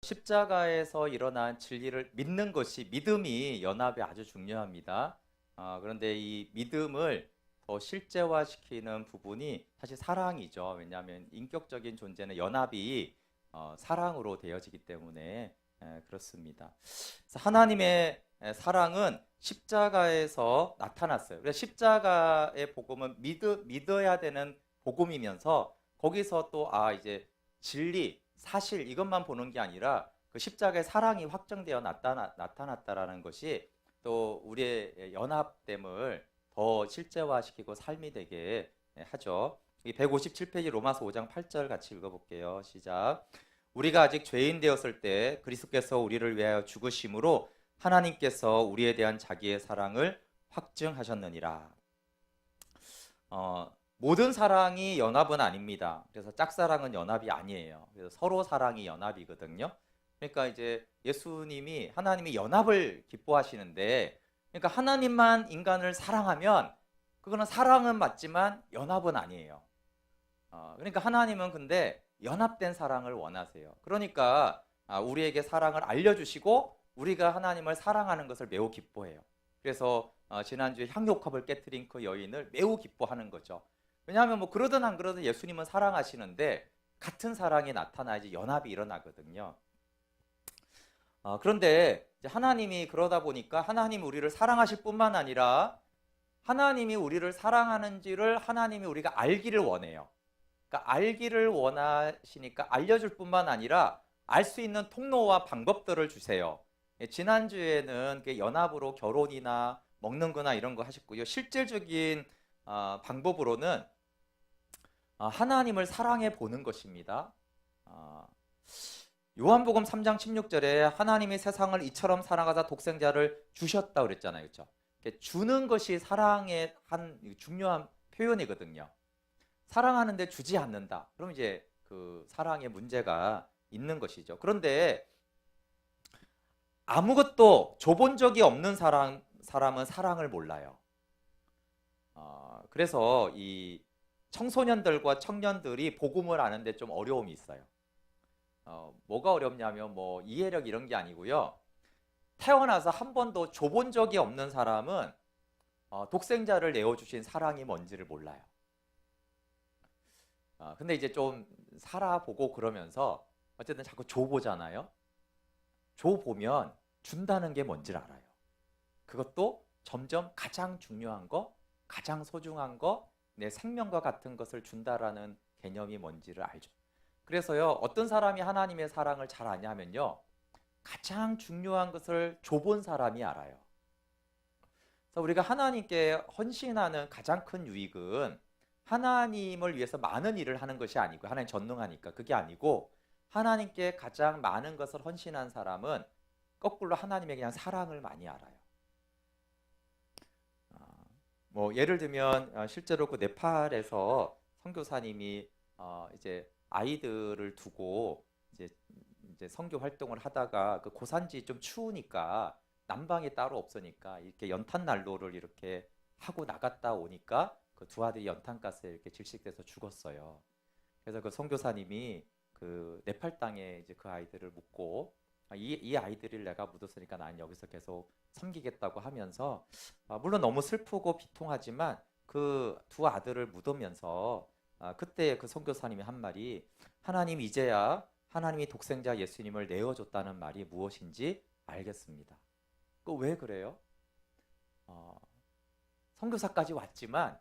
십자가에서 일어난 진리를 믿는 것이 믿음이 연합에 아주 중요합니다. 그런데 이 믿음을 더 실제화시키는 부분이 사실 사랑이죠. 왜냐하면 인격적인 존재는 연합이 사랑으로 되어지기 때문에 그렇습니다. 그래서 하나님의 사랑은 십자가에서 나타났어요. 그래서 십자가의 복음은 믿어야 되는 복음이면서 거기서 또 이제 진리, 사실 이것만 보는 게 아니라 그 십자가의 사랑이 확정되어 나타났다라는 것이 또 우리의 연합됨을 더 실제화시키고 삶이 되게 하죠. 이 157페이지 로마서 5장 8절 같이 읽어볼게요. 시작. 우리가 아직 죄인 되었을 때 그리스도께서 우리를 위하여 죽으심으로 하나님께서 우리에 대한 자기의 사랑을 확증하셨느니라. 모든 사랑이 연합은 아닙니다. 그래서 짝사랑은 연합이 아니에요. 그래서 서로 사랑이 연합이거든요. 그러니까 이제 예수님이 하나님이 연합을 기뻐하시는데, 그러니까 하나님만 인간을 사랑하면 그거는 사랑은 맞지만 연합은 아니에요. 그러니까 하나님은 근데 연합된 사랑을 원하세요. 그러니까 우리에게 사랑을 알려주시고 우리가 하나님을 사랑하는 것을 매우 기뻐해요. 그래서 지난주에 향유컵을 깨뜨린 그 여인을 매우 기뻐하는 거죠. 왜냐하면 뭐 그러든 안 그러든 예수님은 사랑하시는데 같은 사랑이 나타나야지 연합이 일어나거든요. 그런데 이제 하나님이 그러다 보니까 하나님이 우리를 사랑하실 뿐만 아니라 하나님이 우리를 사랑하는지를 하나님이 우리가 알기를 원해요. 그러니까 알기를 원하시니까 알려줄 뿐만 아니라 알 수 있는 통로와 방법들을 주세요. 지난주에는 연합으로 결혼이나 먹는 거나 이런 거 하셨고요. 실질적인 방법으로는 하나님을 사랑해 보는 것입니다. 요한복음 3장 16절에 하나님이 세상을 이처럼 사랑하사 독생자를 주셨다 그랬잖아요. 그렇죠? 주는 것이 사랑의 한 중요한 표현이거든요. 사랑하는데 주지 않는다. 그럼 이제 그 사랑의 문제가 있는 것이죠. 그런데 아무것도 줘본 적이 없는 사람은 사랑을 몰라요. 그래서 이 청소년들과 청년들이 복음을 아는데 좀 어려움이 있어요. 뭐가 어렵냐면 뭐 이해력 이런 게 아니고요. 태어나서 한 번도 줘본 적이 없는 사람은 독생자를 내어주신 사랑이 뭔지를 몰라요. 근데 이제 좀 살아보고 그러면서 어쨌든 자꾸 줘보잖아요. 줘보면 준다는 게 뭔지를 알아요. 그것도 점점 가장 중요한 거, 가장 소중한 거, 내 생명과 같은 것을 준다라는 개념이 뭔지를 알죠. 그래서요, 어떤 사람이 하나님의 사랑을 잘 아냐면요, 가장 중요한 것을 줘본 사람이 알아요. 그래서 우리가 하나님께 헌신하는 가장 큰 유익은 하나님을 위해서 많은 일을 하는 것이 아니고, 하나님 전능하니까 그게 아니고, 하나님께 가장 많은 것을 헌신한 사람은 거꾸로 하나님의 그냥 사랑을 많이 알아요. 뭐 예를 들면 실제로 그 네팔에서 선교사님이 이제 아이들을 두고 이제 선교 활동을 하다가 그 고산지 좀 추우니까 난방이 따로 없으니까 이렇게 연탄 난로를 이렇게 하고 나갔다 오니까 그 두 아들이 연탄가스에 이렇게 질식돼서 죽었어요. 그래서 그 선교사님이 그 네팔 땅에 이제 그 아이들을 묻고 이 아이들을 내가 묻었으니까 나는 여기서 계속 섬기겠다고 하면서 물론 너무 슬프고 비통하지만 그 두 아들을 묻으면서 그때 그 선교사님이 한 말이 하나님 이제야 하나님이 독생자 예수님을 내어줬다는 말이 무엇인지 알겠습니다. 그 왜 그래요? 선교사까지 왔지만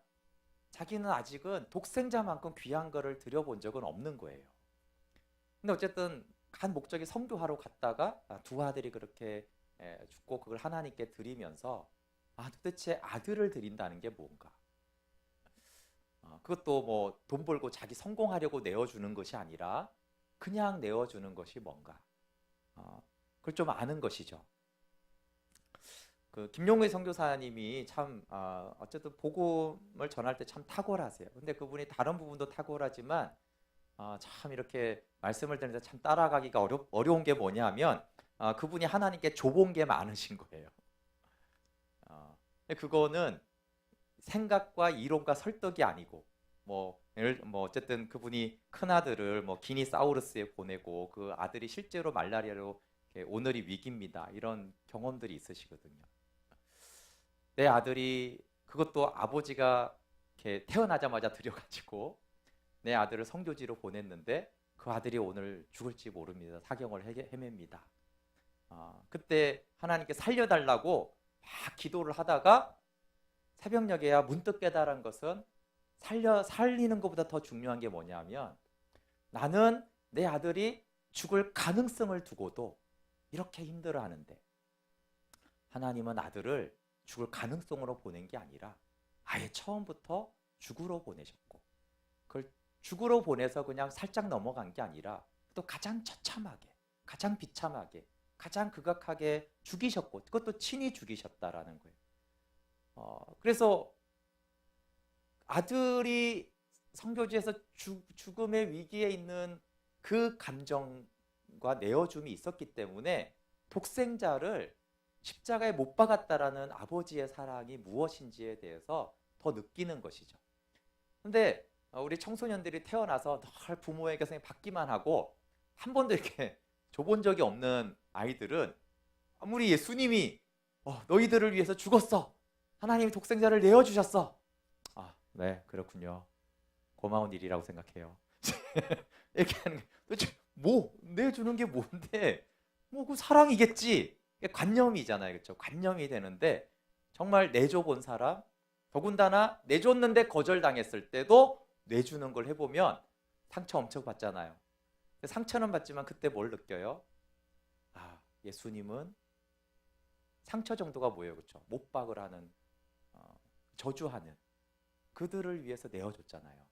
자기는 아직은 독생자만큼 귀한 거를 드려본 적은 없는 거예요. 근데 어쨌든 간 목적이 선교하러 갔다가 두 아들이 그렇게 죽고 그걸 하나님께 드리면서 도대체 아들을 드린다는 게 뭔가? 그것도 뭐 돈 벌고 자기 성공하려고 내어주는 것이 아니라 그냥 내어주는 것이 뭔가? 그걸 좀 아는 것이죠. 그 김용의 선교사님이 참 어쨌든 복음을 전할 때 참 탁월하세요. 근데 그분이 다른 부분도 탁월하지만 참 이렇게 말씀을 들으면서 참 따라가기가 어려운 게 뭐냐면 그분이 하나님께 줘본 게 많으신 거예요. 그거는 생각과 이론과 설득이 아니고 뭐 뭐 어쨌든 그분이 큰 아들을 뭐 기니사우루스에 보내고 그 아들이 실제로 말라리아로 오늘이 위기입니다. 이런 경험들이 있으시거든요. 내 아들이 그것도 아버지가 이렇게 태어나자마자 들여가지고 내 아들을 성교지로 보냈는데 그 아들이 오늘 죽을지 모릅니다. 사경을 헤맵니다. 그때 하나님께 살려달라고 막 기도를 하다가 새벽녘에야 문득 깨달은 것은 살리는 것보다 더 중요한 게 뭐냐면 나는 내 아들이 죽을 가능성을 두고도 이렇게 힘들어하는데 하나님은 아들을 죽을 가능성으로 보낸 게 아니라 아예 처음부터 죽으러 보내셨고 그걸 죽으러 보내서 그냥 살짝 넘어간 게 아니라 또 가장 처참하게 가장 비참하게 가장 극악하게 죽이셨고 그것도 친히 죽이셨다라는 거예요. 그래서 아들이 성교지에서 죽음의 위기에 있는 그 감정과 내어줌이 있었기 때문에 독생자를 십자가에 못 박았다라는 아버지의 사랑이 무엇인지에 대해서 더 느끼는 것이죠. 근데 우리 청소년들이 태어나서 늘 부모에게서 받기만 하고 한 번도 이렇게 줘본 적이 없는 아이들은 아무리 예수님이 너희들을 위해서 죽었어. 하나님이 독생자를 내어주셨어. 네, 그렇군요. 고마운 일이라고 생각해요. 이렇게 하는 게 도대체 뭐 내주는 게 뭔데? 뭐 그 사랑이겠지. 관념이잖아요, 그렇죠? 관념이 되는데 정말 내줘 본 사람, 더군다나 내줬는데 거절당했을 때도 내주는 걸 해보면 상처 엄청 받잖아요. 상처는 받지만 그때 뭘 느껴요? 예수님은 상처 정도가 뭐예요, 그렇죠? 못 박으라는 저주하는 그들을 위해서 내어줬잖아요.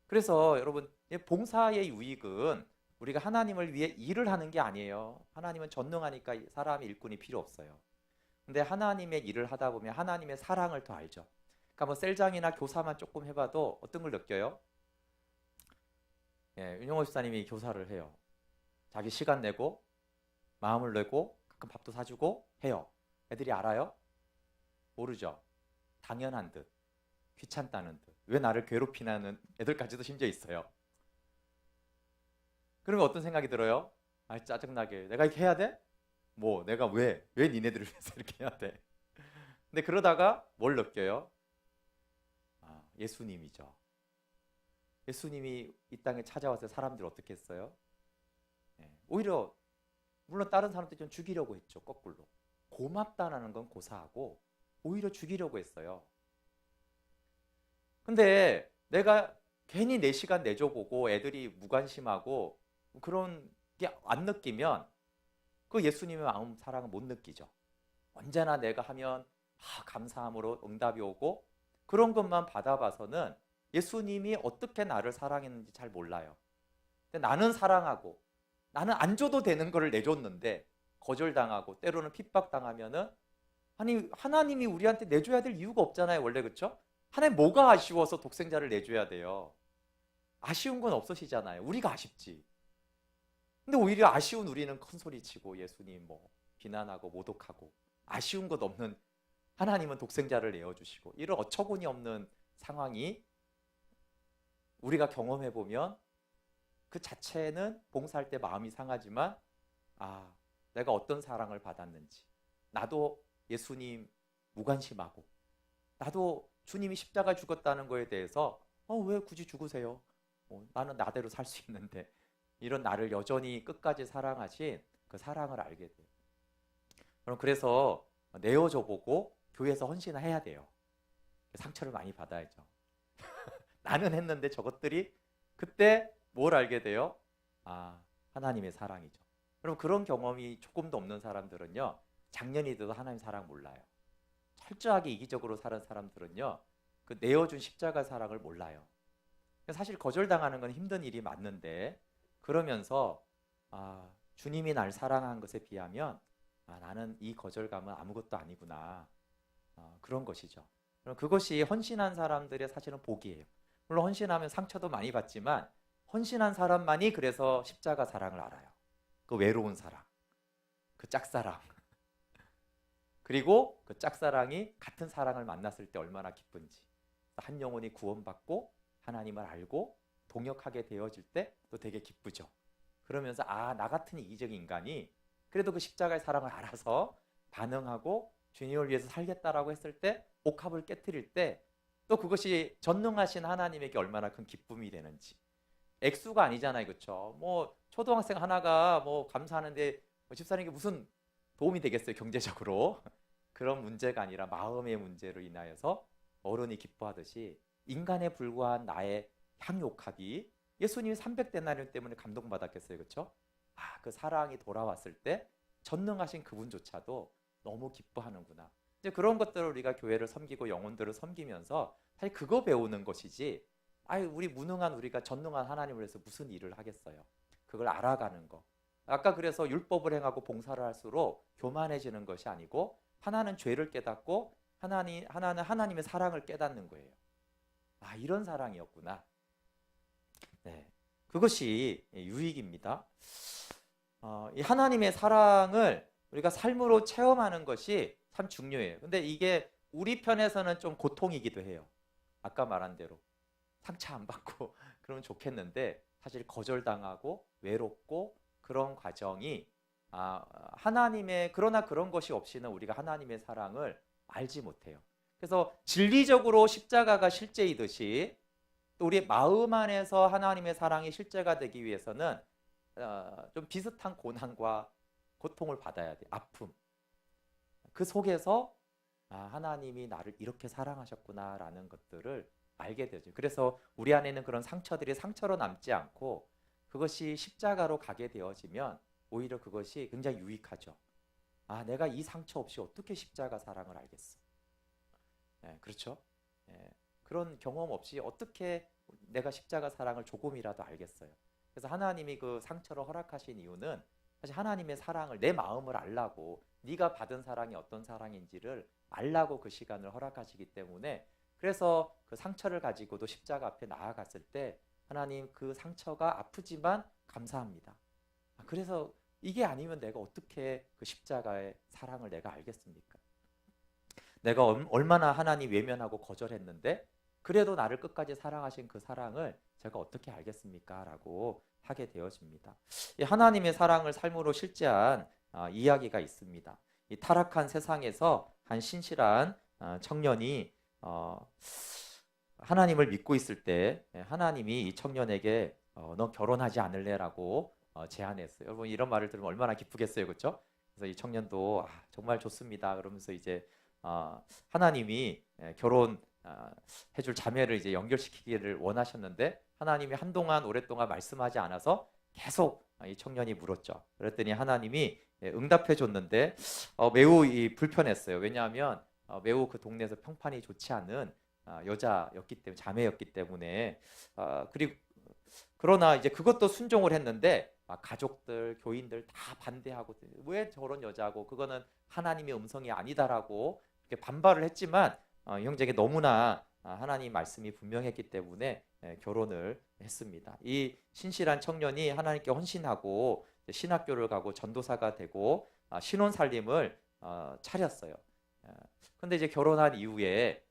그래서 여러분 봉사의 유익은 우리가 하나님을 위해 일을 하는 게 아니에요. 하나님은 전능하니까 사람의 일꾼이 필요 없어요. 근데 하나님의 일을 하다 보면 하나님의 사랑을 더 알죠. 그러니까 뭐 셀장이나 교사만 조금 해봐도 어떤 걸 느껴요? 윤영호 집사님이 교사를 해요. 자기 시간 내고 마음을 내고 가끔 밥도 사주고 해요. 애들이 알아요? 모르죠. 당연한 듯. 귀찮다는 듯. 왜 나를 괴롭히는 애들까지도 심지어 있어요. 그러면 어떤 생각이 들어요? 짜증나게. 내가 이렇게 해야 돼? 뭐 내가 왜 니네들을 위해서 이렇게 해야 돼? 근데 그러다가 뭘 느껴요? 예수님이죠. 예수님이 이 땅에 찾아와서 사람들 어떻게 했어요? 오히려 물론 다른 사람들 좀 죽이려고 했죠. 거꾸로. 고맙다라는 건 고사하고 오히려 죽이려고 했어요. 근데 내가 괜히 4시간 내줘보고 애들이 무관심하고 그런 게 안 느끼면 그 예수님의 마음 사랑은 못 느끼죠. 언제나 내가 하면 감사함으로 응답이 오고 그런 것만 받아봐서는 예수님이 어떻게 나를 사랑했는지 잘 몰라요. 근데 나는 사랑하고 나는 안 줘도 되는 거를 내줬는데 거절당하고 때로는 핍박당하면은 아니 하나님이 우리한테 내줘야 될 이유가 없잖아요. 원래 그렇죠? 하나님 뭐가 아쉬워서 독생자를 내줘야 돼요? 아쉬운 건 없으시잖아요. 우리가 아쉽지. 근데 오히려 아쉬운 우리는 큰소리치고 예수님 뭐 비난하고 모독하고 아쉬운 것 없는 하나님은 독생자를 내어주시고 이런 어처구니 없는 상황이 우리가 경험해보면 그 자체는 봉사할 때 마음이 상하지만 내가 어떤 사랑을 받았는지 나도 예수님 무관심하고 나도 주님이 십자가 죽었다는 거에 대해서 왜 굳이 죽으세요? 나는 나대로 살 수 있는데 이런 나를 여전히 끝까지 사랑하신 그 사랑을 알게 돼요. 그래서 내어줘 보고 교회에서 헌신해야 돼요. 상처를 많이 받아야죠. 나는 했는데 저것들이 그때 뭘 알게 돼요? 하나님의 사랑이죠. 그럼 그런 경험이 조금도 없는 사람들은요. 작년이 돼도 하나님 사랑 몰라요. 철저하게 이기적으로 사는 사람들은요. 그 내어준 십자가 사랑을 몰라요. 사실 거절당하는 건 힘든 일이 맞는데 그러면서 주님이 날 사랑한 것에 비하면 나는 이 거절감은 아무것도 아니구나. 그런 것이죠. 그럼 그것이 헌신한 사람들의 사실은 복이에요. 물론 헌신하면 상처도 많이 받지만 헌신한 사람만이 그래서 십자가 사랑을 알아요. 그 외로운 사랑, 그 짝사랑. 그리고 그 짝사랑이 같은 사랑을 만났을 때 얼마나 기쁜지. 한 영혼이 구원받고 하나님을 알고 동역하게 되어질 때 또 되게 기쁘죠. 그러면서 나 같은 이기적인 인간이 그래도 그 십자가의 사랑을 알아서 반응하고 주님을 위해서 살겠다라고 했을 때 옥합을 깨트릴 때 또 그것이 전능하신 하나님에게 얼마나 큰 기쁨이 되는지. 액수가 아니잖아요, 그렇죠? 뭐 초등학생 하나가 뭐 감사하는데 집사님께 무슨 도움이 되겠어요, 경제적으로? 그런 문제가 아니라 마음의 문제로 인하여서 어른이 기뻐하듯이 인간에 불과한 나의 향유옥합이 예수님이 300데나리온 때문에 감동받았겠어요, 그렇죠? 그 사랑이 돌아왔을 때 전능하신 그분조차도 너무 기뻐하는구나. 이제 그런 것들을 우리가 교회를 섬기고 영혼들을 섬기면서 사실 그거 배우는 것이지. 우리 무능한 우리가 전능한 하나님을 위해서 무슨 일을 하겠어요? 그걸 알아가는 거. 아까 그래서 율법을 행하고 봉사를 할수록 교만해지는 것이 아니고 하나는 죄를 깨닫고 하나는 하나님의 사랑을 깨닫는 거예요. 이런 사랑이었구나. 네, 그것이 유익입니다. 이 하나님의 사랑을 우리가 삶으로 체험하는 것이 참 중요해요. 근데 이게 우리 편에서는 좀 고통이기도 해요. 아까 말한 대로 상처 안 받고 그러면 좋겠는데 사실 거절당하고 외롭고 그런 과정이 하나님의 그러나 그런 것이 없이는 우리가 하나님의 사랑을 알지 못해요. 그래서 진리적으로 십자가가 실제이듯이 또 우리 마음 안에서 하나님의 사랑이 실제가 되기 위해서는 좀 비슷한 고난과 고통을 받아야 돼. 아픔. 그 속에서 하나님이 나를 이렇게 사랑하셨구나라는 것들을 알게 되죠. 그래서 우리 안에는 그런 상처들이 상처로 남지 않고 그것이 십자가로 가게 되어지면 오히려 그것이 굉장히 유익하죠. 내가 이 상처 없이 어떻게 십자가 사랑을 알겠어? 그렇죠? 그런 경험 없이 어떻게 내가 십자가 사랑을 조금이라도 알겠어요. 그래서 하나님이 그 상처를 허락하신 이유는 사실 하나님의 사랑을 내 마음을 알라고 네가 받은 사랑이 어떤 사랑인지를 알라고 그 시간을 허락하시기 때문에 그래서 그 상처를 가지고도 십자가 앞에 나아갔을 때 하나님 그 상처가 아프지만 감사합니다. 그래서 이게 아니면 내가 어떻게 그 십자가의 사랑을 내가 알겠습니까? 내가 얼마나 하나님 외면하고 거절했는데 그래도 나를 끝까지 사랑하신 그 사랑을 제가 어떻게 알겠습니까? 라고 하게 되어집니다. 이 하나님의 사랑을 삶으로 실제한 이야기가 있습니다. 이 타락한 세상에서 한 신실한 청년이 하나님을 믿고 있을 때 하나님이 이 청년에게 너 결혼하지 않을래라고 제안했어요. 여러분 이런 말을 들으면 얼마나 기쁘겠어요, 그렇죠? 그래서 이 청년도 정말 좋습니다. 그러면서 이제 하나님이 결혼 해줄 자매를 이제 연결시키기를 원하셨는데 하나님이 한동안 오랫동안 말씀하지 않아서 계속 이 청년이 물었죠. 그랬더니 하나님이 응답해 줬는데 매우 불편했어요. 왜냐하면 매우 그 동네에서 평판이 좋지 않은 여자였기 때문에 자매였기 때문에 그리고 그러나 이제 그것도 순종을 했는데 가족들, 교인들 다 반대하고 왜 저런 여자고 그거는 하나님의 음성이 아니다라고 이렇게 반발을 했지만 형제에게 너무나 하나님 말씀이 분명했기 때문에 결혼을 했습니다. 이 신실한 청년이 하나님께 헌신하고 신학교를 가고 전도사가 되고 신혼 살림을 차렸어요. 근데 이제 결혼한 이후에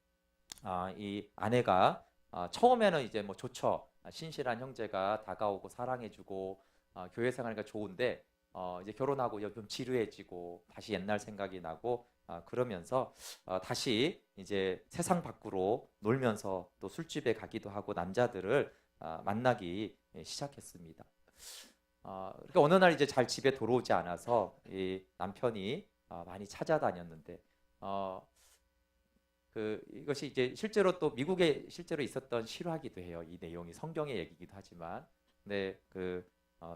이 아내가 처음에는 이제 뭐 좋죠. 신실한 형제가 다가오고 사랑해주고 교회 생활하니까 좋은데 이제 결혼하고 좀 지루해지고 다시 옛날 생각이 나고 그러면서 다시 이제 세상 밖으로 놀면서 또 술집에 가기도 하고 남자들을 만나기 시작했습니다. 그러니까 어느 날 이제 잘 집에 돌아오지 않아서 이 남편이 많이 찾아다녔는데 이것이 이제 실제로 또 미국에 실제로 있었던 실화기도 해요. 이 내용이 성경의 얘기이기도 하지만, 근데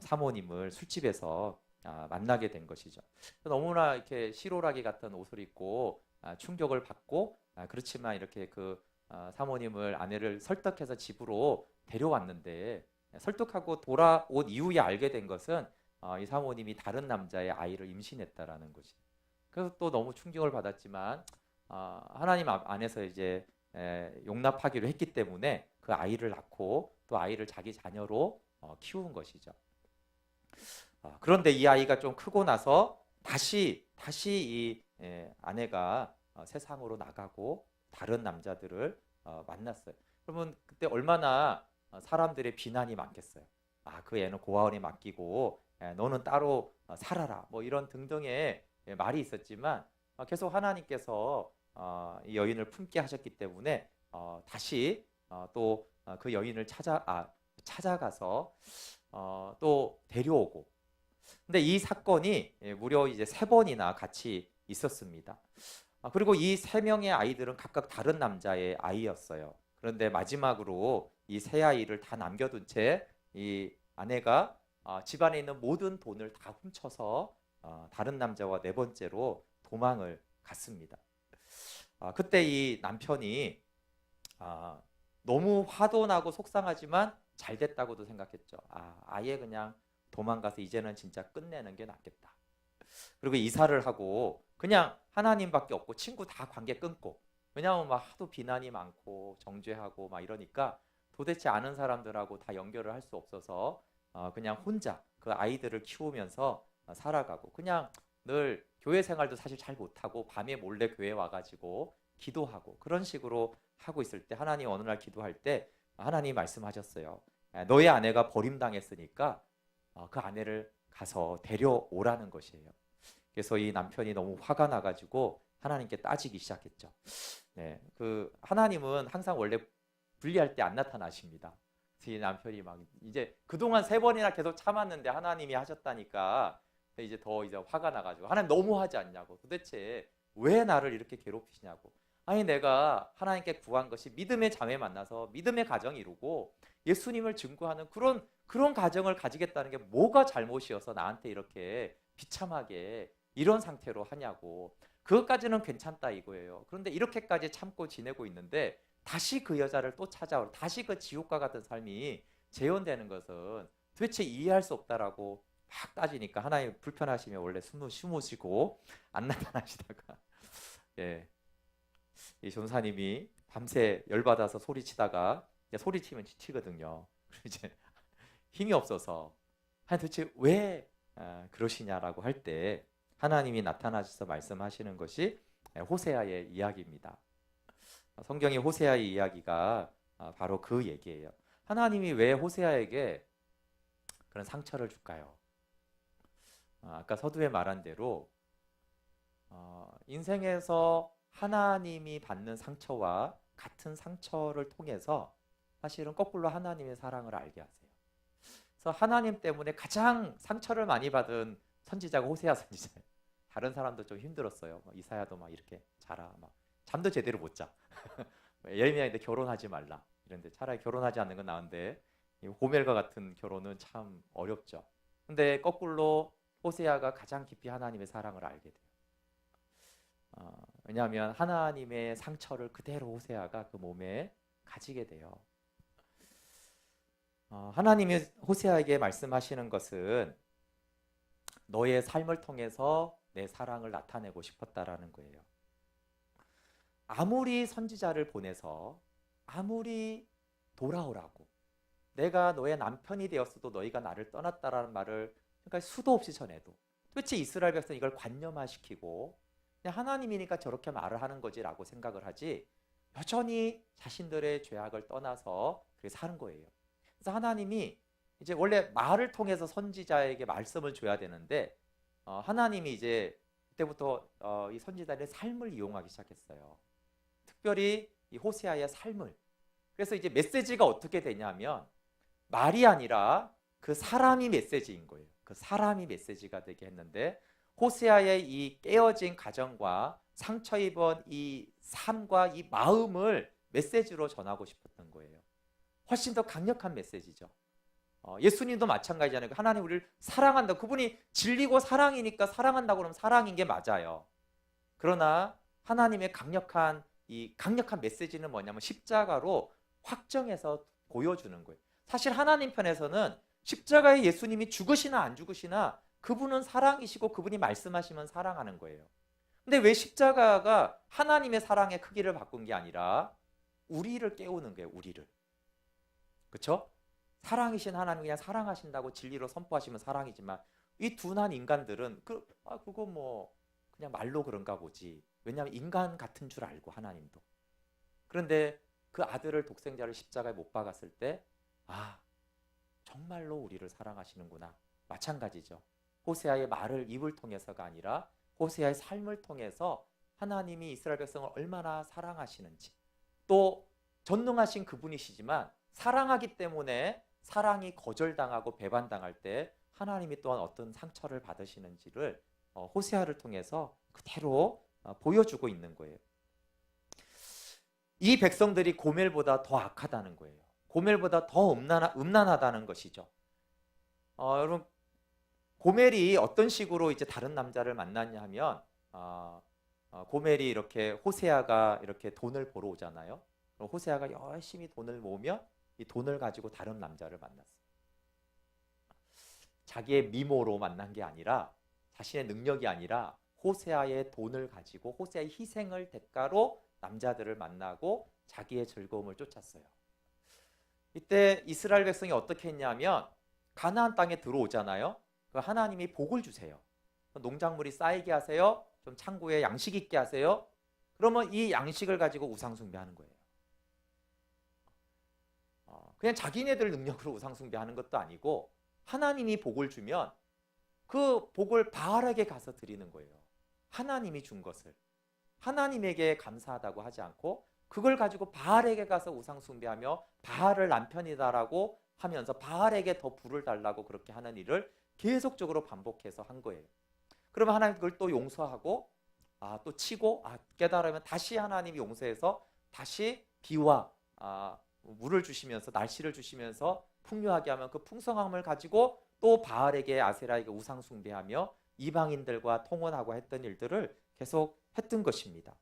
사모님을 술집에서 만나게 된 것이죠. 너무나 이렇게 시로라기 같은 옷을 입고 충격을 받고 그렇지만 이렇게 사모님을 아내를 설득해서 집으로 데려왔는데 설득하고 돌아온 이후에 알게 된 것은 이 사모님이 다른 남자의 아이를 임신했다라는 것이. 그래서 또 너무 충격을 받았지만 하나님 안에서 이제 용납하기로 했기 때문에 그 아이를 낳고 또 아이를 자기 자녀로 키운 것이죠. 그런데 이 아이가 좀 크고 나서 다시 이 아내가 세상으로 나가고 다른 남자들을 만났어요. 그러면 그때 얼마나 사람들의 비난이 많겠어요. 아, 그 애는 고아원에 맡기고 너는 따로 살아라. 뭐 이런 등등의 말이 있었지만 계속 하나님께서 이 여인을 품게 하셨기 때문에 다시 또 그 여인을 찾아가서 또 데려오고. 근데 이 사건이 무려 이제 3번이나 같이 있었습니다. 그리고 이 3명의 아이들은 각각 다른 남자의 아이였어요. 그런데 마지막으로 이 3아이를 다 남겨둔 채 이 아내가 집안에 있는 모든 돈을 다 훔쳐서 다른 남자와 4번째로 도망을 갔습니다. 그때 이 남편이 너무 화도 나고 속상하지만 잘 됐다고도 생각했죠. 아예 그냥 도망가서 이제는 진짜 끝내는 게 낫겠다. 그리고 이사를 하고 그냥 하나님밖에 없고 친구 다 관계 끊고, 왜냐하면 막 하도 비난이 많고 정죄하고 막 이러니까 도대체 아는 사람들하고 다 연결을 할 수 없어서 그냥 혼자 그 아이들을 키우면서 살아가고, 그냥 늘 교회 생활도 사실 잘 못하고 밤에 몰래 교회 와가지고 기도하고 그런 식으로 하고 있을 때 하나님 어느 날 기도할 때 하나님 말씀하셨어요. 너의 아내가 버림당했으니까 그 아내를 가서 데려오라는 것이에요. 그래서 이 남편이 너무 화가 나가지고 하나님께 따지기 시작했죠. 네, 그 하나님은 항상 원래 분리할 때 안 나타나십니다. 그래서 이 남편이 막 이제 그동안 3번이나 계속 참았는데 하나님이 하셨다니까 이제 더 이제 화가 나가지고, 하나님 너무하지 않냐고, 도대체 왜 나를 이렇게 괴롭히시냐고. 아니 내가 하나님께 구한 것이 믿음의 자매 만나서 믿음의 가정 이루고 예수님을 증거하는 그런 가정을 가지겠다는 게 뭐가 잘못이어서 나한테 이렇게 비참하게 이런 상태로 하냐고. 그것까지는 괜찮다 이거예요. 그런데 이렇게까지 참고 지내고 있는데 다시 그 여자를 또 찾아오고 다시 그 지옥과 같은 삶이 재현되는 것은 도대체 이해할 수 없다라고 막 따지니까 하나님 불편하시면 원래 숨으시고 안 나타나시다가 이 전사님이 밤새 열받아서 소리치다가 소리치면 지치거든요. 이제 힘이 없어서 도대체 왜 그러시냐라고 할 때 하나님이 나타나셔서 말씀하시는 것이 호세아의 이야기입니다. 성경의 호세아의 이야기가 바로 그 얘기예요. 하나님이 왜 호세아에게 그런 상처를 줄까요? 아까 서두에 말한 대로 인생에서 하나님이 받는 상처와 같은 상처를 통해서 사실은 거꾸로 하나님의 사랑을 알게 하세요. 그래서 하나님 때문에 가장 상처를 많이 받은 선지자가 호세아 선지자예요. 다른 사람도 좀 힘들었어요. 이사야도 막 이렇게 자라, 막 잠도 제대로 못 자. 예레미야인데 결혼하지 말라 이런데 차라리 결혼하지 않는 건 나은데 호멜과 같은 결혼은 참 어렵죠. 근데 거꾸로 호세아가 가장 깊이 하나님의 사랑을 알게 돼요. 왜냐하면 하나님의 상처를 그대로 호세아가 그 몸에 가지게 돼요. 하나님이 호세아에게 말씀하시는 것은 너의 삶을 통해서 내 사랑을 나타내고 싶었다라는 거예요. 아무리 선지자를 보내서 아무리 돌아오라고, 내가 너의 남편이 되었어도 너희가 나를 떠났다라는 말을 그러니까 수도 없이 전해도 도대체 이스라엘 백성 이걸 관념화시키고 그냥 하나님이니까 저렇게 말을 하는 거지라고 생각을 하지, 여전히 자신들의 죄악을 떠나서 그렇게 사는 거예요. 그래서 하나님이 이제 원래 말을 통해서 선지자에게 말씀을 줘야 되는데 하나님이 이제 그때부터 이 선지자의 삶을 이용하기 시작했어요. 특별히 이 호세아의 삶을. 그래서 이제 메시지가 어떻게 되냐면 말이 아니라 그 사람이 메시지인 거예요. 그 사람이 메시지가 되게 했는데 호세아의 이 깨어진 가정과 상처 입은 이 삶과 이 마음을 메시지로 전하고 싶었던 거예요. 훨씬 더 강력한 메시지죠. 예수님도 마찬가지잖아요. 하나님 우리를 사랑한다. 그분이 진리고 사랑이니까 사랑한다고 그러면 사랑인 게 맞아요. 그러나 하나님의 강력한 메시지는 뭐냐면 십자가로 확정해서 보여주는 거예요. 사실 하나님 편에서는 십자가에 예수님이 죽으시나 안 죽으시나 그분은 사랑이시고 그분이 말씀하시면 사랑하는 거예요. 근데 왜 십자가가 하나님의 사랑의 크기를 바꾼 게 아니라 우리를 깨우는 거예요. 우리를. 그렇죠? 사랑이신 하나님 그냥 사랑하신다고 진리로 선포하시면 사랑이지만 이 둔한 인간들은 그거 뭐 그냥 말로 그런가 보지. 왜냐하면 인간 같은 줄 알고 하나님도. 그런데 그 아들을 독생자를 십자가에 못 박았을 때 정말로 우리를 사랑하시는구나. 마찬가지죠. 호세아의 말을 입을 통해서가 아니라 호세아의 삶을 통해서 하나님이 이스라엘 백성을 얼마나 사랑하시는지, 또 전능하신 그분이시지만 사랑하기 때문에 사랑이 거절당하고 배반당할 때 하나님이 또한 어떤 상처를 받으시는지를 호세아를 통해서 그대로 보여주고 있는 거예요. 이 백성들이 고멜보다 더 악하다는 거예요. 고멜보다 더 음란하다는 것이죠. 여러분, 고멜이 어떤 식으로 이제 다른 남자를 만났냐 하면 고멜이 이렇게 호세아가 이렇게 돈을 벌어 오잖아요. 그럼 호세아가 열심히 돈을 모으며 이 돈을 가지고 다른 남자를 만났어요. 자기의 미모로 만난 게 아니라, 자신의 능력이 아니라 호세아의 돈을 가지고 호세아의 희생을 대가로 남자들을 만나고 자기의 즐거움을 쫓았어요. 이때 이스라엘 백성이 어떻게 했냐면 가나안 땅에 들어오잖아요. 그 하나님이 복을 주세요. 농작물이 쌓이게 하세요. 좀 창고에 양식 있게 하세요. 그러면 이 양식을 가지고 우상 숭배하는 거예요. 그냥 자기네들 능력으로 우상 숭배하는 것도 아니고 하나님이 복을 주면 그 복을 바알에게 가서 드리는 거예요. 하나님이 준 것을 하나님에게 감사하다고 하지 않고 그걸 가지고 바알에게 가서 우상 숭배하며 바알을 남편이다라고 하면서 바알에게 더 부를 달라고 그렇게 하는 일을 계속적으로 반복해서 한 거예요. 그러면 하나님 그걸 또 용서하고 또 치고 깨달으면 다시 하나님이 용서해서 다시 비와 물을 주시면서 날씨를 주시면서 풍요하게 하면 그 풍성함을 가지고 또 바알에게 아세라에게 우상 숭배하며 이방인들과 통혼하고 했던 일들을 계속 했던 것입니다.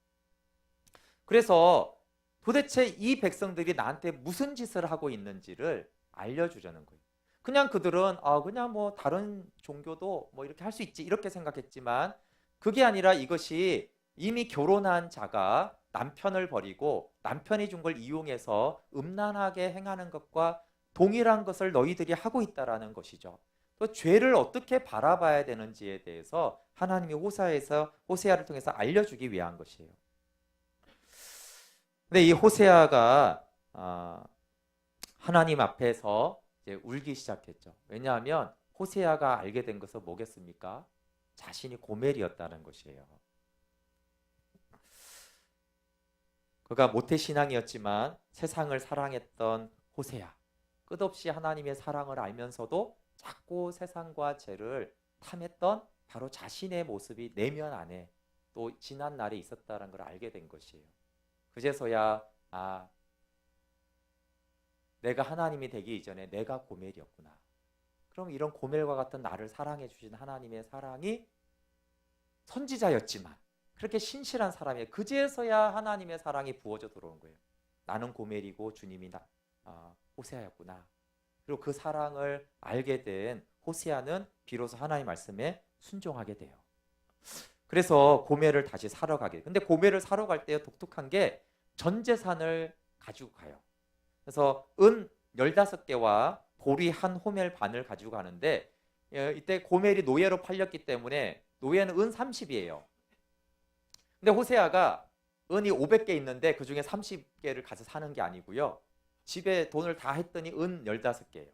그래서 도대체 이 백성들이 나한테 무슨 짓을 하고 있는지를 알려주려는 거예요. 그냥 그들은 그냥 뭐 다른 종교도 뭐 이렇게 할 수 있지 이렇게 생각했지만 그게 아니라 이것이 이미 결혼한 자가 남편을 버리고 남편이 준 걸 이용해서 음란하게 행하는 것과 동일한 것을 너희들이 하고 있다라는 것이죠. 또 죄를 어떻게 바라봐야 되는지에 대해서 하나님이 호세아를 통해서 알려주기 위한 것이에요. 근데 이 호세아가 하나님 앞에서 이제 울기 시작했죠. 왜냐하면 호세아가 알게 된 것은 뭐겠습니까? 자신이 고멜이었다는 것이에요. 그가 모태신앙이었지만 세상을 사랑했던 호세아, 끝없이 하나님의 사랑을 알면서도 자꾸 세상과 죄를 탐했던 바로 자신의 모습이 내면 안에 또 지난 날에 있었다는 걸 알게 된 것이에요. 그제서야 내가 하나님이 되기 이전에 내가 고멜이었구나. 그럼 이런 고멜과 같은 나를 사랑해 주신 하나님의 사랑이 선지자였지만 그렇게 신실한 사람이에요. 그제서야 하나님의 사랑이 부어져 들어온 거예요. 나는 고멜이고 주님이 호세아였구나. 그리고 그 사랑을 알게 된 호세아는 비로소 하나님 말씀에 순종하게 돼요. 그래서 고멜을 다시 사러 가게 돼요. 근데 고멜을 사러 갈 때 독특한 게 전 재산을 가지고 가요. 그래서 은 15개와 보리 한 호멜 반을 가지고 가는데 이때 고멜이 노예로 팔렸기 때문에 노예는 은 30이에요. 근데 호세아가 은이 500개 있는데 그중에 30개를 가서 사는 게 아니고요. 집에 돈을 다 했더니 은 15개예요.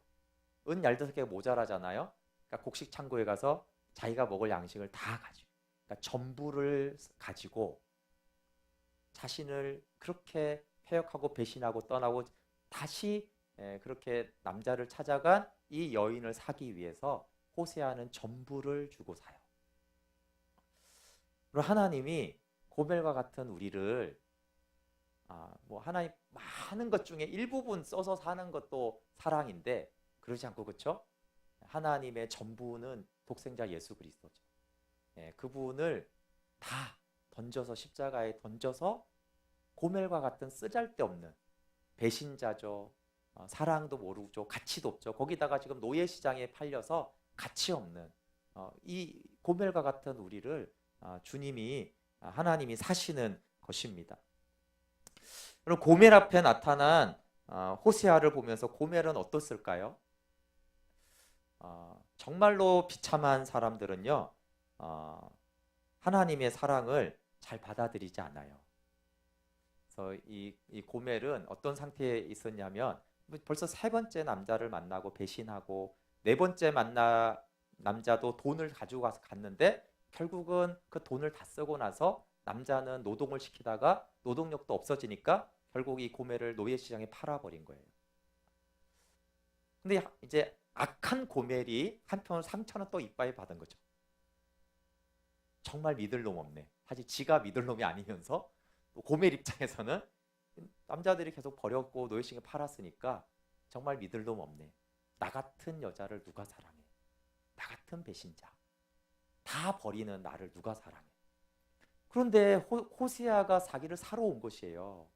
은 15개가 모자라잖아요. 그러니까 곡식 창고에 가서 자기가 먹을 양식을 다 가지고, 그러니까 전부를 가지고 자신을 그렇게 폐역하고 배신하고 떠나고 다시 그렇게 남자를 찾아간 이 여인을 사기 위해서 호세아는 전부를 주고 사요. 그리고 하나님이 고멜과 같은 우리를 뭐 하나님 많은 것 중에 일부분 써서 사는 것도 사랑인데 그러지 않고 그렇죠? 하나님의 전부는 독생자 예수 그리스도죠. 그분을 다 던져서 십자가에 던져서 고멜과 같은 쓰잘데없는 배신자죠. 사랑도 모르죠. 가치도 없죠. 거기다가 지금 노예시장에 팔려서 가치 없는 이 고멜과 같은 우리를 주님이 하나님이 사시는 것입니다. 그럼 고멜 앞에 나타난 호세아를 보면서 고멜은 어떻을까요? 정말로 비참한 사람들은요 하나님의 사랑을 잘 받아들이지 않아요. 그래서 이 고멜은 어떤 상태에 있었냐면 벌써 세 번째 남자를 만나고 배신하고 네 번째 남자도 돈을 가지고 가서 갔는데 결국은 그 돈을 다 쓰고 나서 남자는 노동을 시키다가 노동력도 없어지니까 결국 이 고멜을 노예시장에 팔아버린 거예요. 근데 이제 악한 고멜이 한편으로 상처는 또 이빠이 받은 거죠. 정말 믿을 놈 없네. 사실 지가 믿을 놈이 아니면서 또 고멜 입장에서는 남자들이 계속 버렸고 노예시장에 팔았으니까 정말 믿을 놈 없네. 나 같은 여자를 누가 사랑해? 나 같은 배신자. 다 버리는 나를 누가 사랑해? 그런데 호세아가 자기를 사러 온 것이에요.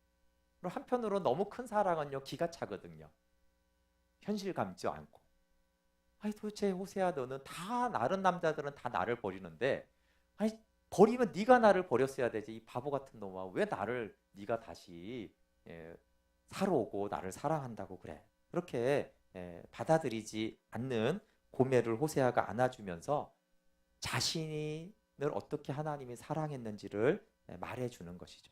그리고 한편으로 너무 큰 사랑은요 기가 차거든요. 현실 감지 않고. 아니 도대체 호세아 너는 다 다른 남자들은 다 나를 버리는데 아니 버리면 네가 나를 버렸어야 되지. 이 바보 같은 놈아 왜 나를 네가 다시 사러 오고 나를 사랑한다고 그래. 그렇게 받아들이지 않는 고멜을 호세아가 안아주면서 자신을 어떻게 하나님이 사랑했는지를 말해주는 것이죠.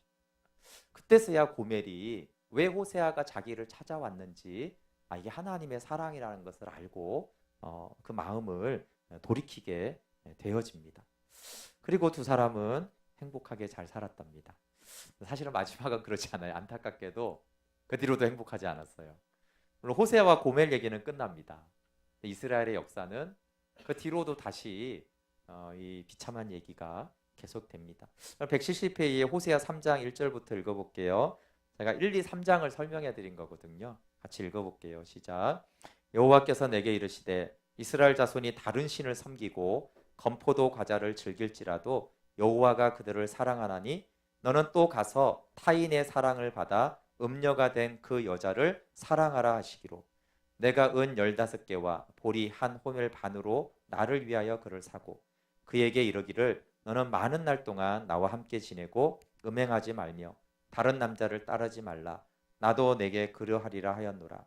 그때서야 고멜이 왜 호세아가 자기를 찾아왔는지 이게 하나님의 사랑이라는 것을 알고 그 마음을 돌이키게 되어집니다. 그리고 두 사람은 행복하게 잘 살았답니다. 사실은 마지막은 그렇지 않아요. 안타깝게도 그 뒤로도 행복하지 않았어요. 물론 호세아와 고멜 얘기는 끝납니다. 이스라엘의 역사는 그 뒤로도 다시 이 비참한 얘기가 계속됩니다. 170페이지에 호세아 3장 1절부터 읽어볼게요. 제가 1, 2, 3장을 설명해 드린 거거든요. 같이 읽어볼게요. 시작. 여호와께서 내게 이르시되 이스라엘 자손이 다른 신을 섬기고 건포도 과자를 즐길지라도 여호와가 그들을 사랑하나니 너는 또 가서 타인의 사랑을 받아 음녀가 된 그 여자를 사랑하라 하시기로 내가 은 15개와 보리 한 호멜 반으로 나를 위하여 그를 사고 그에게 이르기를 너는 많은 날 동안 나와 함께 지내고 음행하지 말며 다른 남자를 따르지 말라. 나도 내게 그러하리라 하였노라.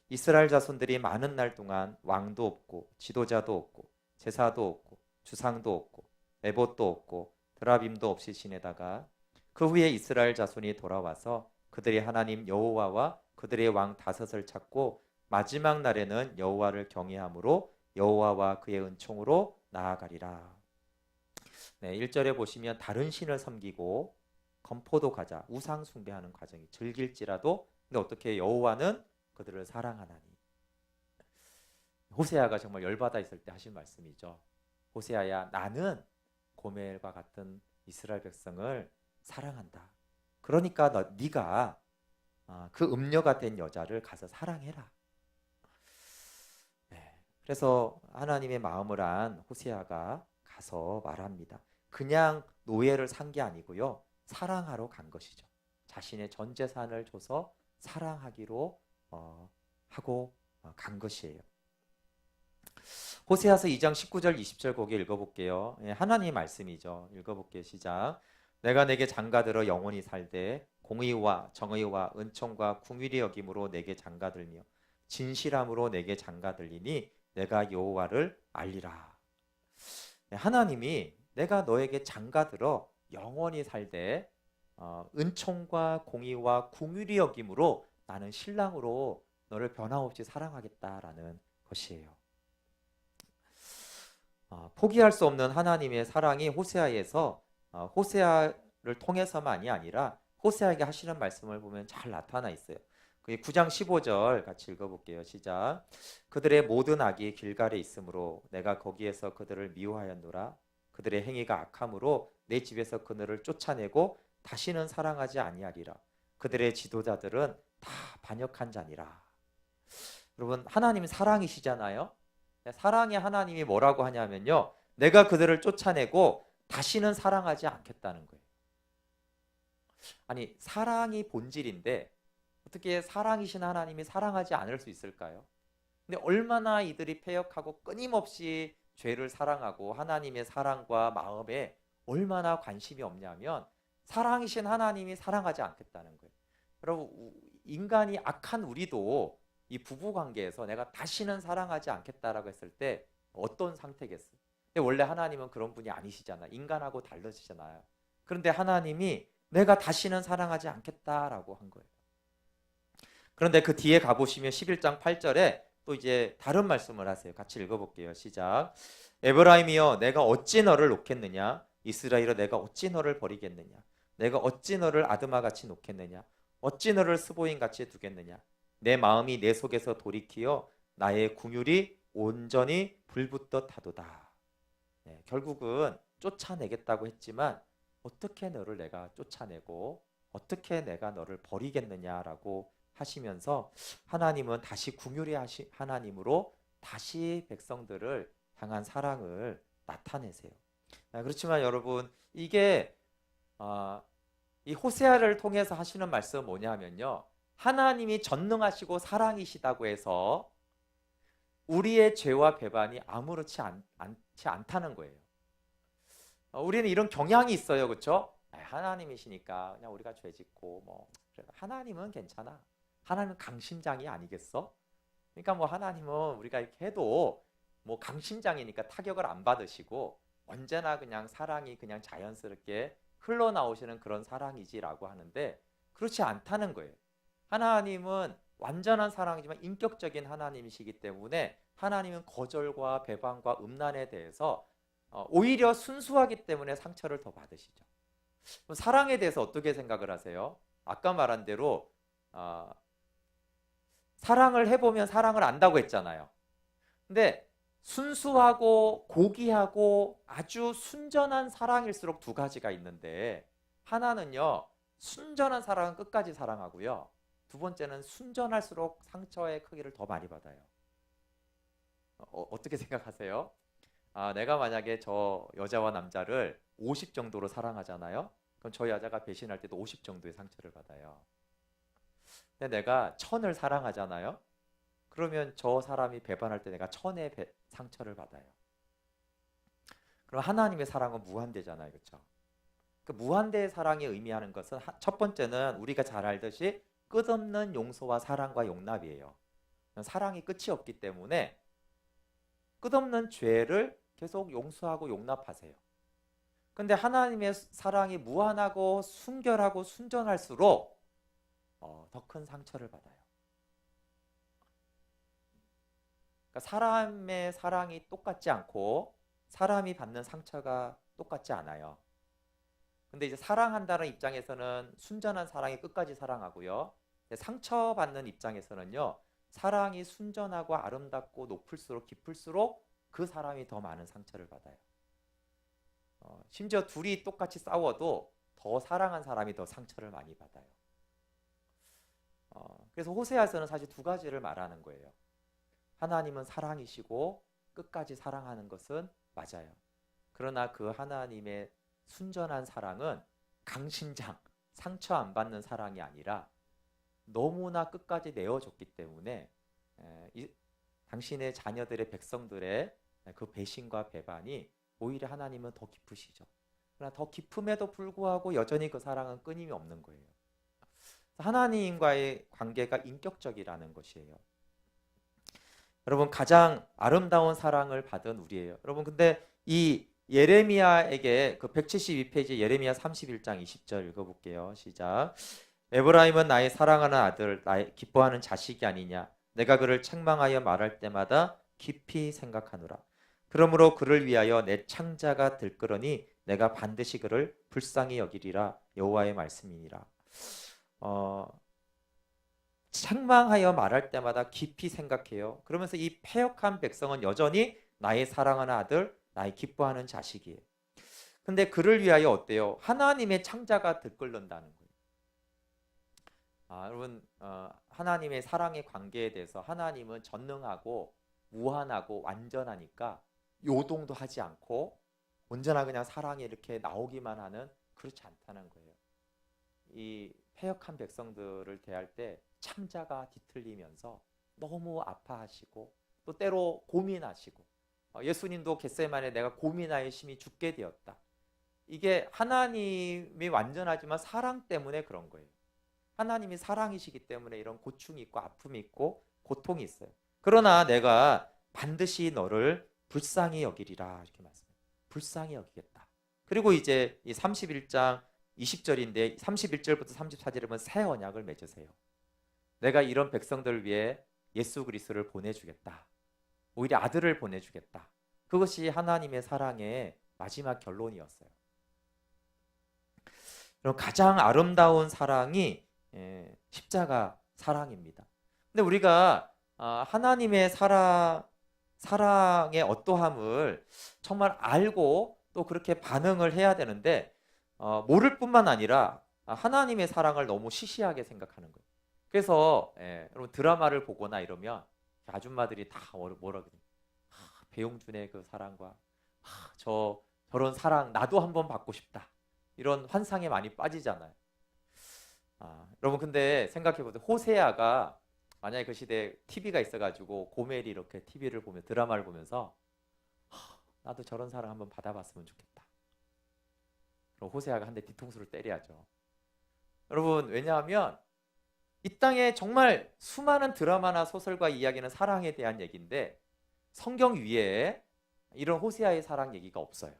이스라엘 자손들이 많은 날 동안 왕도 없고 지도자도 없고 제사도 없고 주상도 없고 에봇도 없고 드라빔도 없이 지내다가 그 후에 이스라엘 자손이 돌아와서 그들의 하나님 여호와와 그들의 왕 다섯을 찾고 마지막 날에는 여호와를 경외함으로 여호와와 그의 은총으로 나아가리라. 1절에 보시면 다른 신을 섬기고 건포도 과자, 우상 숭배하는 과정이 즐길지라도 근데 어떻게 여호와는 그들을 사랑하나니. 호세아가 정말 열받아 있을 때 하신 말씀이죠. 호세아야 나는 고멜과 같은 이스라엘 백성을 사랑한다. 그러니까 네가 그 음녀가 된 여자를 가서 사랑해라. 그래서 하나님의 마음을 안 호세아가 가서 말합니다. 그냥 노예를 산 게 아니고요. 사랑하러 간 것이죠. 자신의 전 재산을 줘서 사랑하기로 하고 간 것이에요. 호세아서 2장 19절 20절 거기 읽어볼게요. 하나님의 말씀이죠. 읽어볼게요. 시작. 내가 내게 장가들어 영원히 살되 공의와 정의와 은총과 궁휼히 여김으로 내게 장가들며 진실함으로 내게 장가들리니 내가 여호와를 알리라. 하나님이 내가 너에게 장가들어 영원히 살되 은총과 공의와 궁휼히 여김으로 나는 신랑으로 너를 변함없이 사랑하겠다라는 것이에요. 포기할 수 없는 하나님의 사랑이 호세아에서 호세아를 통해서만이 아니라 호세아에게 하시는 말씀을 보면 잘 나타나 있어요. 9장 15절 같이 읽어볼게요. 시작. 그들의 모든 악이 길갈에 있으므로 내가 거기에서 그들을 미워하였노라. 그들의 행위가 악함으로 내 집에서 그들을 쫓아내고 다시는 사랑하지 아니하리라. 그들의 지도자들은 다 반역한 자니라. 여러분 하나님 사랑이시잖아요. 사랑의 하나님이 뭐라고 하냐면요. 내가 그들을 쫓아내고 다시는 사랑하지 않겠다는 거예요. 아니 사랑이 본질인데 어떻게 사랑이신 하나님이 사랑하지 않을 수 있을까요? 근데 얼마나 이들이 패역하고 끊임없이 죄를 사랑하고 하나님의 사랑과 마음에 얼마나 관심이 없냐면 사랑이신 하나님이 사랑하지 않겠다는 거예요. 여러분 인간이 악한 우리도 이 부부관계에서 내가 다시는 사랑하지 않겠다라고 했을 때 어떤 상태겠어요? 근데 원래 하나님은 그런 분이 아니시잖아요. 인간하고 다르시잖아요. 그런데 하나님이 내가 다시는 사랑하지 않겠다라고 한 거예요. 그런데 그 뒤에 가보시면 11장 8절에 또 이제 다른 말씀을 하세요. 같이 읽어볼게요. 시작. 에브라임이여 내가 어찌 너를 놓겠느냐? 이스라엘아 내가 어찌 너를 버리겠느냐? 내가 어찌 너를 아드마같이 놓겠느냐? 어찌 너를 스보임같이 두겠느냐? 내 마음이 내 속에서 돌이키어 나의 궁율이 온전히 불붙듯 하도다. 네, 결국은 쫓아내겠다고 했지만 어떻게 너를 내가 쫓아내고 어떻게 내가 너를 버리겠느냐라고 하시면서 하나님은 다시 궁휼의 하나님으로 다시 백성들을 향한 사랑을 나타내세요. 그렇지만 여러분 이게 이 호세아를 통해서 하시는 말씀은 뭐냐면요. 하나님이 전능하시고 사랑이시다고 해서 우리의 죄와 배반이 아무렇지 않지 않다는 거예요. 우리는 이런 경향이 있어요. 그렇죠? 하나님이시니까 그냥 우리가 죄짓고 뭐 하나님은 괜찮아. 하나님은 강심장이 아니겠어? 그러니까 뭐 하나님은 우리가 이렇게 해도 뭐 강심장이니까 타격을 안 받으시고 언제나 그냥 사랑이 그냥 자연스럽게 흘러나오시는 그런 사랑이지라고 하는데 그렇지 않다는 거예요. 하나님은 완전한 사랑이지만 인격적인 하나님이시기 때문에 하나님은 거절과 배반과 음란에 대해서 오히려 순수하기 때문에 상처를 더 받으시죠. 사랑에 대해서 어떻게 생각을 하세요? 아까 말한 대로 사랑을 해보면 사랑을 안다고 했잖아요. 근데 순수하고 고귀하고 아주 순전한 사랑일수록 두 가지가 있는데 하나는요. 순전한 사랑은 끝까지 사랑하고요. 두 번째는 순전할수록 상처의 크기를 더 많이 받아요. 어떻게 생각하세요? 내가 만약에 저 여자와 남자를 50 정도로 사랑하잖아요. 그럼 저 여자가 배신할 때도 50 정도의 상처를 받아요. 근데 내가 1000을 사랑하잖아요. 그러면 저 사람이 배반할 때 내가 1000의 상처를 받아요. 그럼 하나님의 사랑은 무한대잖아요. 그렇죠? 그 무한대의 사랑이 의미하는 것은 첫 번째는 우리가 잘 알듯이 끝없는 용서와 사랑과 용납이에요. 사랑이 끝이 없기 때문에 끝없는 죄를 계속 용서하고 용납하세요. 근데 하나님의 사랑이 무한하고 순결하고 순전할수록 더 큰 상처를 받아요. 그러니까 사람의 사랑이 똑같지 않고 사람이 받는 상처가 똑같지 않아요. 근데 이제 사랑한다는 입장에서는 순전한 사랑이 끝까지 사랑하고요. 상처받는 입장에서는요. 사랑이 순전하고 아름답고 높을수록 깊을수록 그 사람이 더 많은 상처를 받아요. 심지어 둘이 똑같이 싸워도 더 사랑한 사람이 더 상처를 많이 받아요. 그래서 호세아서는 사실 두 가지를 말하는 거예요. 하나님은 사랑이시고 끝까지 사랑하는 것은 맞아요. 그러나 그 하나님의 순전한 사랑은 강심장, 상처 안 받는 사랑이 아니라 너무나 끝까지 내어줬기 때문에 당신의 자녀들의 백성들의 그 배신과 배반이 오히려 하나님은 더 깊으시죠. 그러나 더 깊음에도 불구하고 여전히 그 사랑은 끊임이 없는 거예요. 하나님과의 관계가 인격적이라는 것이에요. 여러분 가장 아름다운 사랑을 받은 우리예요. 여러분 근데 이 예레미야에게 그 172페이지 예레미야 31장 20절 읽어볼게요. 시작. 에브라임은 나의 사랑하는 아들, 나의 기뻐하는 자식이 아니냐. 내가 그를 책망하여 말할 때마다 깊이 생각하노라. 그러므로 그를 위하여 내 창자가 들끓으니 내가 반드시 그를 불쌍히 여기리라. 여호와의 말씀이니라. 책망하여 말할 때마다 깊이 생각해요. 그러면서 이 패역한 백성은 여전히 나의 사랑하는 아들, 나의 기뻐하는 자식이에요. 근데 그를 위하여 어때요? 하나님의 창자가 들끓는다는 거예요. 여러분 하나님의 사랑의 관계에 대해서 하나님은 전능하고 무한하고 완전하니까 요동도 하지 않고 언제나 그냥 사랑이 이렇게 나오기만 하는 그렇지 않다는 거예요. 이 패역한 백성들을 대할 때 창자가 뒤틀리면서 너무 아파하시고 또 때로 고민하시고 예수님도 겟세마네 내가 고민하여 심히 죽게 되었다. 이게 하나님이 완전하지만 사랑 때문에 그런 거예요. 하나님이 사랑이시기 때문에 이런 고충이 있고 아픔이 있고 고통이 있어요. 그러나 내가 반드시 너를 불쌍히 여기리라 이렇게 말씀해요. 불쌍히 여기겠다. 그리고 이제 이 31장 20절인데 31절부터 34절에 보면 새 언약을 맺으세요. 내가 이런 백성들을 위해 예수 그리스도를 보내주겠다. 오히려 아들을 보내주겠다. 그것이 하나님의 사랑의 마지막 결론이었어요. 그럼 가장 아름다운 사랑이 십자가 사랑입니다. 근데 우리가 하나님의 사랑의 어떠함을 정말 알고 또 그렇게 반응을 해야 되는데 모를 뿐만 아니라 하나님의 사랑을 너무 시시하게 생각하는 거예요. 그래서 여러분 드라마를 보거나 이러면 아줌마들이 다 뭐라 그래요? 배용준의 그 사랑과 저런 사랑 나도 한번 받고 싶다. 이런 환상에 많이 빠지잖아요. 여러분 근데 생각해보세요. 호세아가 만약에 그 시대에 TV가 있어가지고 고멜이 이렇게 TV를 보면 드라마를 보면서 나도 저런 사랑 한번 받아봤으면 좋겠다. 그럼 호세아가 한 대 뒤통수를 때려야죠. 여러분 왜냐하면 이 땅에 정말 수많은 드라마나 소설과 이야기는 사랑에 대한 얘기인데 성경 위에 이런 호세아의 사랑 얘기가 없어요.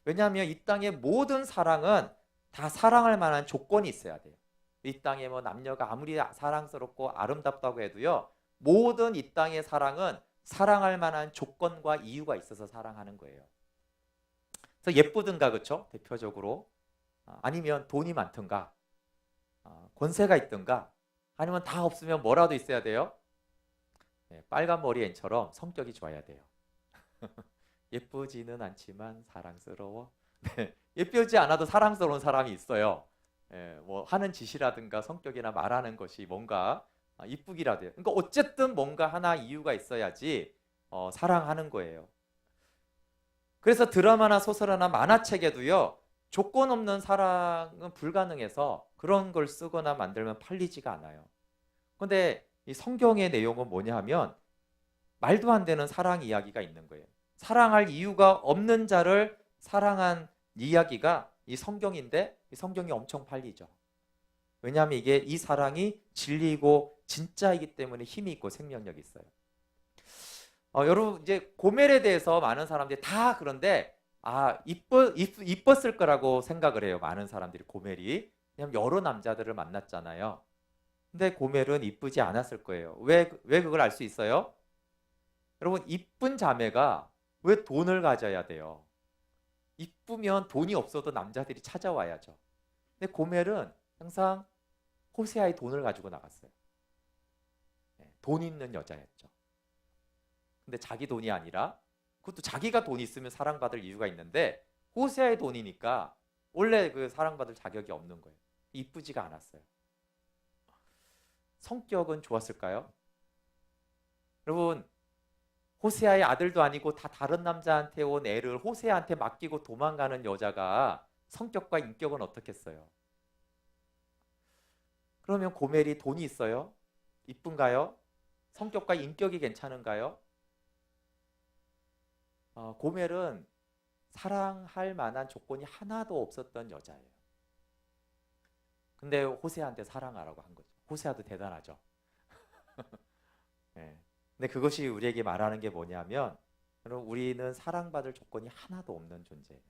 왜냐하면 이 땅의 모든 사랑은 다 사랑할 만한 조건이 있어야 돼요. 이 땅에 뭐 남녀가 아무리 사랑스럽고 아름답다고 해도요, 모든 이 땅의 사랑은 사랑할 만한 조건과 이유가 있어서 사랑하는 거예요. 그래서 예쁘든가 그렇죠? 대표적으로 아니면 돈이 많든가 권세가 있든가 아니면 다 없으면 뭐라도 있어야 돼요? 빨간 머리 앤처럼 성격이 좋아야 돼요. 예쁘지는 않지만 사랑스러워. 예쁘지 않아도 사랑스러운 사람이 있어요. 뭐 하는 짓이라든가 성격이나 말하는 것이 뭔가 이쁘기라도 해요. 그러니까 어쨌든 뭔가 하나 이유가 있어야지 사랑하는 거예요. 그래서 드라마나 소설이나 만화책에도요, 조건 없는 사랑은 불가능해서 그런 걸 쓰거나 만들면 팔리지가 않아요. 근데 이 성경의 내용은 뭐냐 하면 말도 안 되는 사랑 이야기가 있는 거예요. 사랑할 이유가 없는 자를 사랑한 이야기가 이 성경인데 이 성경이 엄청 팔리죠. 왜냐하면 이게 이 사랑이 진리이고 진짜이기 때문에 힘이 있고 생명력이 있어요. 여러분 이제 고멜에 대해서 많은 사람들이 다 그런데 이뻤을 거라고 생각을 해요. 많은 사람들이 고멜이. 왜냐하면 여러 남자들을 만났잖아요. 근데 고멜은 이쁘지 않았을 거예요. 왜 그걸 알 수 있어요? 여러분 이쁜 자매가 왜 돈을 가져야 돼요? 이쁘면 돈이 없어도 남자들이 찾아와야죠. 근데 고멜은 항상 호세아의 돈을 가지고 나갔어요. 돈 있는 여자였죠. 근데 자기 돈이 아니라 그것도 자기가 돈 있으면 사랑받을 이유가 있는데 호세아의 돈이니까 원래 그 사랑받을 자격이 없는 거예요. 이쁘지가 않았어요. 성격은 좋았을까요? 여러분 호세아의 아들도 아니고 다 다른 남자한테 온 애를 호세아한테 맡기고 도망가는 여자가 성격과 인격은 어떻겠어요? 그러면 고멜이 돈이 있어요? 이쁜가요? 성격과 인격이 괜찮은가요? 고멜은 사랑할 만한 조건이 하나도 없었던 여자예요. 근데 호세아한테 사랑하라고 한 거죠. 호세아도 대단하죠. 네. 근데 그것이 우리에게 말하는 게 뭐냐면 우리는 사랑받을 조건이 하나도 없는 존재예요.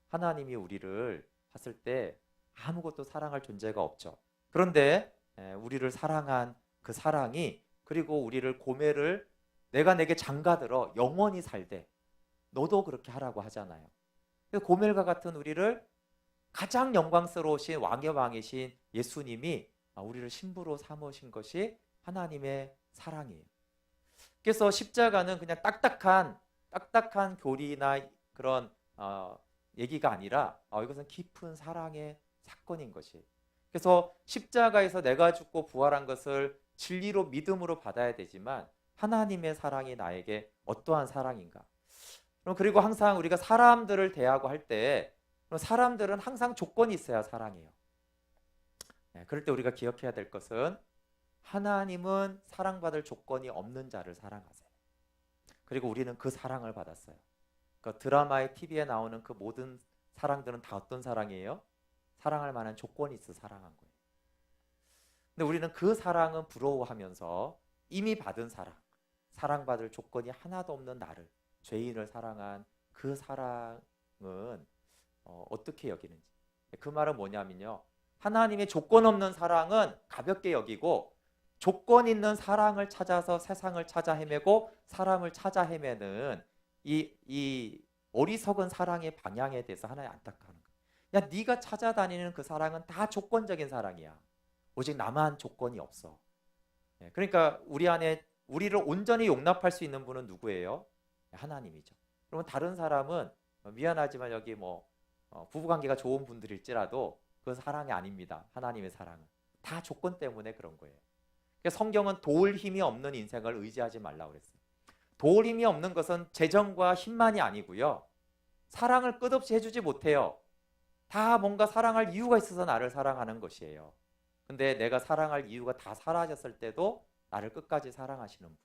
하나님이 우리를 봤을 때 아무것도 사랑할 존재가 없죠. 그런데 우리를 사랑한 그 사랑이 그리고 우리를 고멜을 내가 내게 장가들어 영원히 살되 너도 그렇게 하라고 하잖아요. 고멜과 같은 우리를 가장 영광스러우신 왕의 왕이신 예수님이 우리를 신부로 삼으신 것이 하나님의 사랑이에요. 그래서 십자가는 그냥 딱딱한 교리나 그런 얘기가 아니라 이것은 깊은 사랑의 사건인 것이. 그래서 십자가에서 내가 죽고 부활한 것을 진리로 믿음으로 받아야 되지만 하나님의 사랑이 나에게 어떠한 사랑인가? 그리고 항상 우리가 사람들을 대하고 할 때 사람들은 항상 조건이 있어야 사랑해요. 그럴 때 우리가 기억해야 될 것은 하나님은 사랑받을 조건이 없는 자를 사랑하세요. 그리고 우리는 그 사랑을 받았어요. 그 드라마의 TV에 나오는 그 모든 사랑들은 다 어떤 사랑이에요? 사랑할 만한 조건이 있어 사랑한 거예요. 근데 우리는 그 사랑은 부러워하면서 이미 받은 사랑받을 조건이 하나도 없는 죄인을 사랑한 그 사랑은 어떻게 여기는지. 그 말은 뭐냐면요. 하나님의 조건 없는 사랑은 가볍게 여기고 조건 있는 사랑을 찾아서 세상을 찾아 헤매고 사람을 찾아 헤매는 이 어리석은 사랑의 방향에 대해서 하나님 안타까운 거예요. 야, 네가 찾아다니는 그 사랑은 다 조건적인 사랑이야. 오직 나만 조건이 없어. 그러니까 우리 안에 우리를 온전히 용납할 수 있는 분은 누구예요? 하나님이죠. 그러면 다른 사람은 미안하지만 여기 뭐 부부관계가 좋은 분들일지라도 그건 사랑이 아닙니다. 하나님의 사랑은 다 조건 때문에 그런 거예요. 그러니까 성경은 도울 힘이 없는 인생을 의지하지 말라고 그랬어요. 도울 힘이 없는 것은 재정과 힘만이 아니고요. 사랑을 끝없이 해주지 못해요. 다 뭔가 사랑할 이유가 있어서 나를 사랑하는 것이에요. 근데 내가 사랑할 이유가 다 사라졌을 때도 나를 끝까지 사랑하시는 분.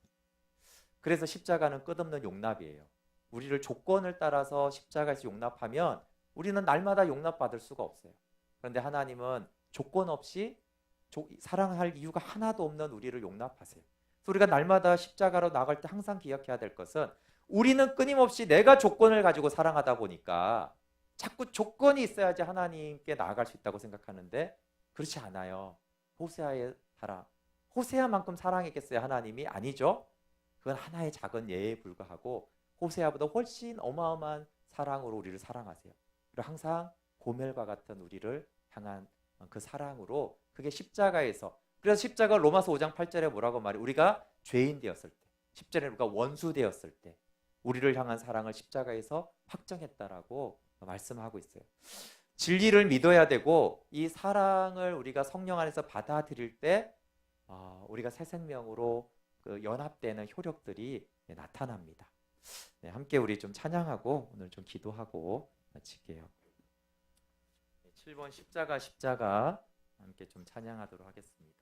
그래서 십자가는 끝없는 용납이에요. 우리를 조건을 따라서 십자가에서 용납하면 우리는 날마다 용납받을 수가 없어요. 그런데 하나님은 조건 없이 사랑할 이유가 하나도 없는 우리를 용납하세요. 그래서 우리가 날마다 십자가로 나갈 때 항상 기억해야 될 것은 우리는 끊임없이 내가 조건을 가지고 사랑하다 보니까 자꾸 조건이 있어야지 하나님께 나아갈 수 있다고 생각하는데 그렇지 않아요. 호세아의 사랑, 호세아만큼 사랑했겠어요 하나님이? 아니죠. 그건 하나의 작은 예에 불과하고 호세아보다 훨씬 어마어마한 사랑으로 우리를 사랑하세요. 그리고 항상 고멜과 같은 우리를 향한 그 사랑으로 그게 십자가에서, 그래서 십자가 로마서 5장 8절에 뭐라고 말해요? 우리가 죄인 되었을 때, 10절에 우리가 원수 되었을 때 우리를 향한 사랑을 십자가에서 확정했다라고 말씀하고 있어요. 진리를 믿어야 되고 이 사랑을 우리가 성령 안에서 받아들일 때 우리가 새 생명으로 그 연합되는 효력들이 나타납니다. 네, 함께 우리 좀 찬양하고 오늘 좀 기도하고 마칠게요. 7번 십자가 함께 좀 찬양하도록 하겠습니다.